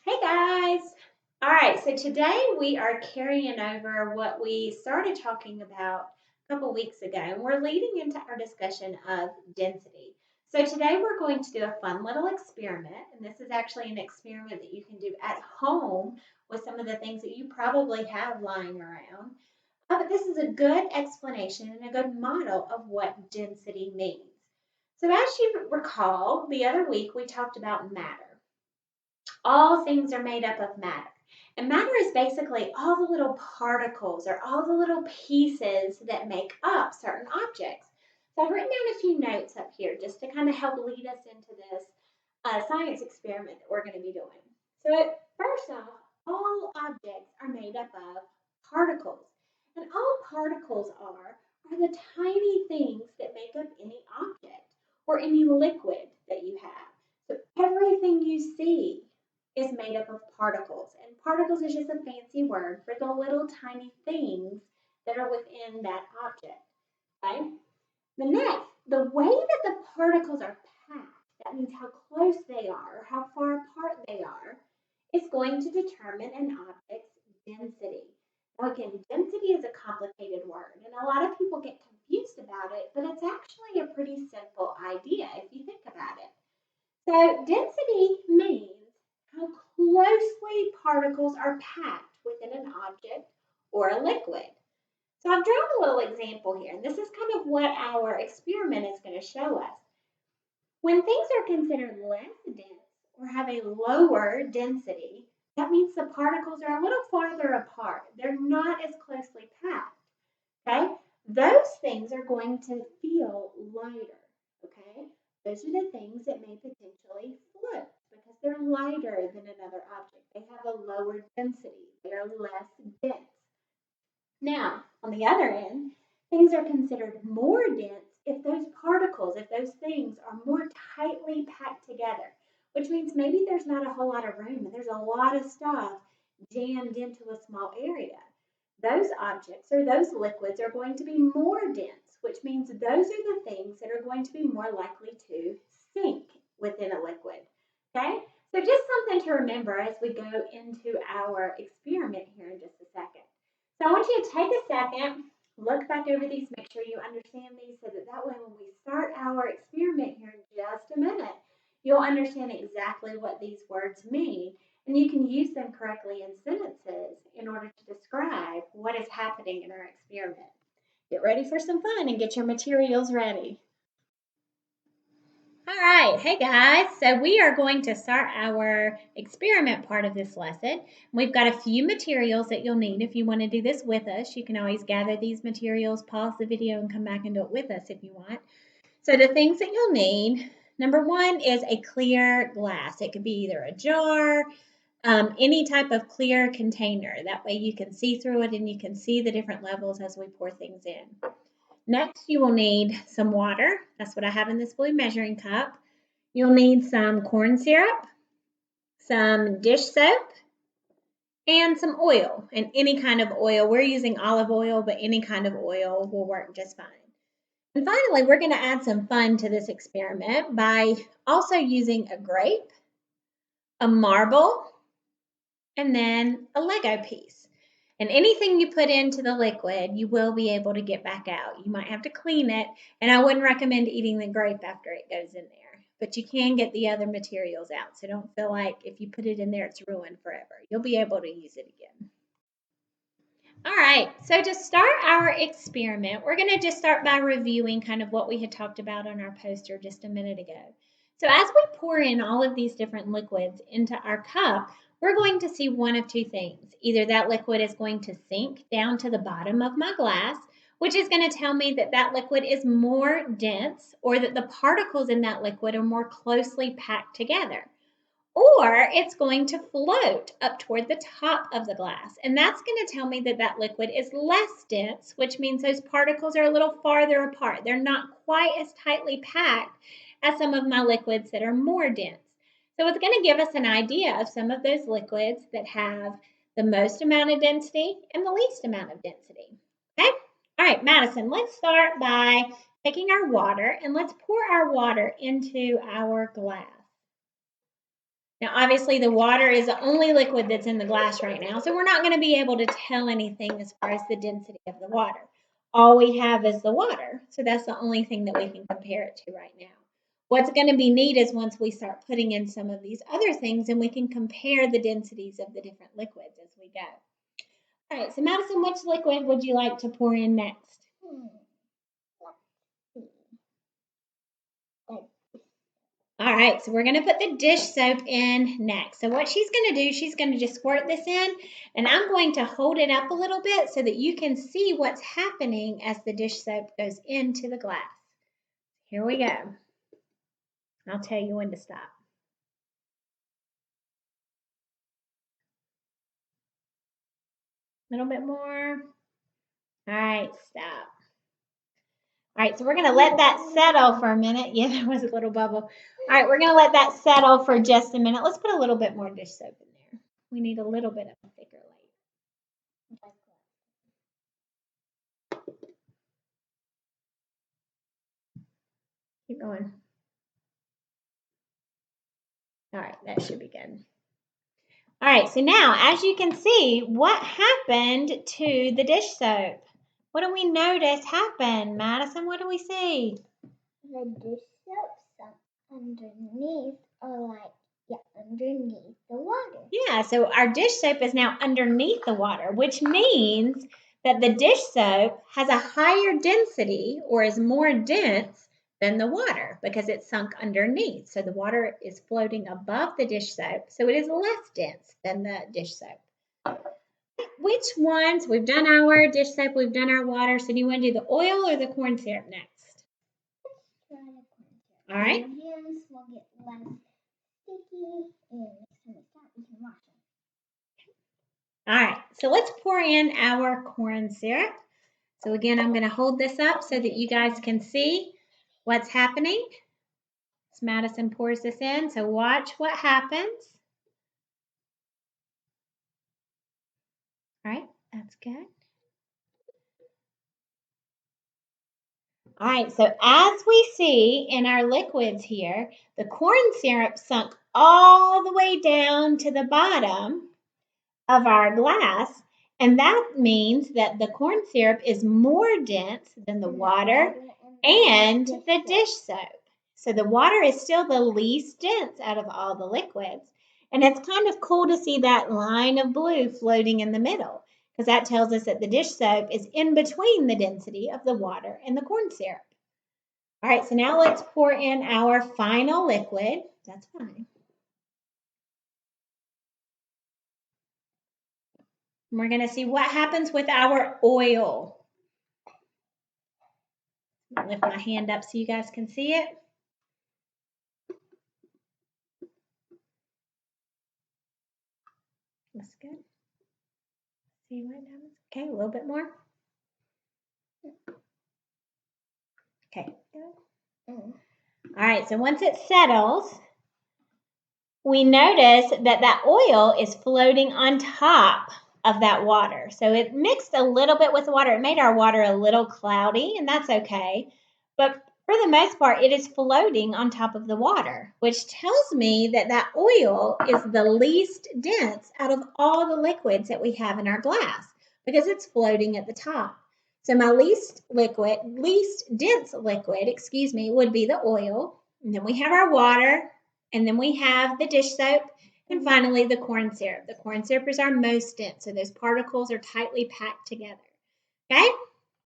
Hey guys! All right, so today we are carrying over what we started talking about a couple weeks ago, and we're leading into our discussion of density. So today we're going to do a fun little experiment, and this is actually an experiment that you can do at home with some of the things that you probably have lying around. But this is a good explanation and a good model of what density means. So as you recall, the other week we talked about matter. All things are made up of matter. And matter is basically all the little particles or all the little pieces that make up certain objects. So I've written down a few notes up here just to kind of help lead us into this science experiment that we're going to be doing. So first off, all objects are made up of particles. And all particles are the tiny things that make up any object or any liquid that you have. So everything you see is made up of particles. And particles is just a fancy word for the little tiny things that are within that object. Okay? The next, the way that the particles are packed, that means how close they are or how far apart they are, is going to determine an object's density. Now, again, density is a complicated word, and a lot of people get confused about it, but it's actually a pretty simple idea if you think about it. So, density means how closely particles are packed within an object or a liquid. So, I've drawn a little example here, and this is kind of what our experiment is going to show us. When things are considered less dense or have a lower density, that means the particles are a little farther apart. They're not as closely packed. Okay? Those things are going to feel lighter. Okay? Those are the things that may potentially float because they're lighter than another object. They have a lower density. They are less dense. Now, on the other end, things are considered more dense if those particles, if those things are more tightly packed together, which means maybe there's not a whole lot of room and there's a lot of stuff jammed into a small area. Those objects or those liquids are going to be more dense, which means those are the things that are going to be more likely to sink within a liquid. Okay? So just something to remember as we go into our experiment here in just a second. So I want you to take a second, look back over these, make sure you understand these so that that way when we start our experiment here in just a minute, you'll understand exactly what these words mean and you can use them correctly in sentences in order to describe what is happening in our experiment. Get ready for some fun and get your materials ready. All right, hey guys. So we are going to start our experiment part of this lesson. We've got a few materials that you'll need if you want to do this with us. You can always gather these materials, pause the video, and come back and do it with us if you want. So the things that you'll need, number one is a clear glass. It could be either a jar, any type of clear container. That way you can see through it and you can see the different levels as we pour things in. Next, you will need some water. That's what I have in this blue measuring cup. You'll need some corn syrup, some dish soap, and some oil. And any kind of oil. We're using olive oil, but any kind of oil will work just fine. And finally, we're going to add some fun to this experiment by also using a grape, a marble, and then a Lego piece. And anything you put into the liquid, you will be able to get back out. You might have to clean it, and I wouldn't recommend eating the grape after it goes in there. But you can get the other materials out, so don't feel like if you put it in there, it's ruined forever. You'll be able to use it again. All right, so to start our experiment, we're going to just start by reviewing kind of what we had talked about on our poster just a minute ago. So as we pour in all of these different liquids into our cup, we're going to see one of two things. Either that liquid is going to sink down to the bottom of my glass, which is going to tell me that that liquid is more dense or that the particles in that liquid are more closely packed together, or it's going to float up toward the top of the glass. And that's going to tell me that that liquid is less dense, which means those particles are a little farther apart. They're not quite as tightly packed as some of my liquids that are more dense. So it's going to give us an idea of some of those liquids that have the most amount of density and the least amount of density. Okay? All right, Madison, let's start by taking our water and let's pour our water into our glass. Now, obviously, the water is the only liquid that's in the glass right now, so we're not going to be able to tell anything as far as the density of the water. All we have is the water, so that's the only thing that we can compare it to right now. What's going to be neat is once we start putting in some of these other things, and we can compare the densities of the different liquids as we go. All right, so Madison, which liquid would you like to pour in next? All right, so we're going to put the dish soap in next. So what she's going to do, she's going to just squirt this in, and I'm going to hold it up a little bit so that you can see what's happening as the dish soap goes into the glass. Here we go. I'll tell you when to stop. A little bit more. All right, stop. All right, so we're going to let that settle for a minute. Yeah, there was a little bubble. All right, we're going to let that settle for just a minute. Let's put a little bit more dish soap in there. We need a little bit of a thicker layer. Keep going. All right, that should be good. All right, so now, as you can see, what happened to the dish soap? What do we notice happened? Madison, what do we see? The dish soap sunk underneath, underneath the water. Yeah, so our dish soap is now underneath the water, which means that the dish soap has a higher density or is more dense than the water because it's sunk underneath. So the water is floating above the dish soap, so it is less dense than the dish soap. Which ones? We've done our dish soap, we've done our water. So do you want to do the oil or the corn syrup next? Let's try the corn syrup. All right. Your hands will get less sticky, and next time we start, we can wash them. All right, so let's pour in our corn syrup. So again, I'm going to hold this up so that you guys can see what's happening. As Madison pours this in, so watch what happens. All right, that's good. All right, so as we see in our liquids here, the corn syrup sunk all the way down to the bottom of our glass, and that means that the corn syrup is more dense than the water and the dish soap. So the water is still the least dense out of all the liquids. And it's kind of cool to see that line of blue floating in the middle because that tells us that the dish soap is in between the density of the water and the corn syrup. All right, so now let's pour in our final liquid. That's fine. And we're going to see what happens with our oil. I'll lift my hand up so you guys can see it. That's good. See what happens? Okay, a little bit more. Okay, good. All right, so once it settles, we notice that that oil is floating on top of that water. So it mixed a little bit with the water. It made our water a little cloudy, and that's okay. But for the most part, it is floating on top of the water, which tells me that that oil is the least dense out of all the liquids that we have in our glass because it's floating at the top. So my least dense liquid, would be the oil. And then we have our water, and then we have the dish soap, and finally the corn syrup. The corn syrup is our most dense, so those particles are tightly packed together. Okay?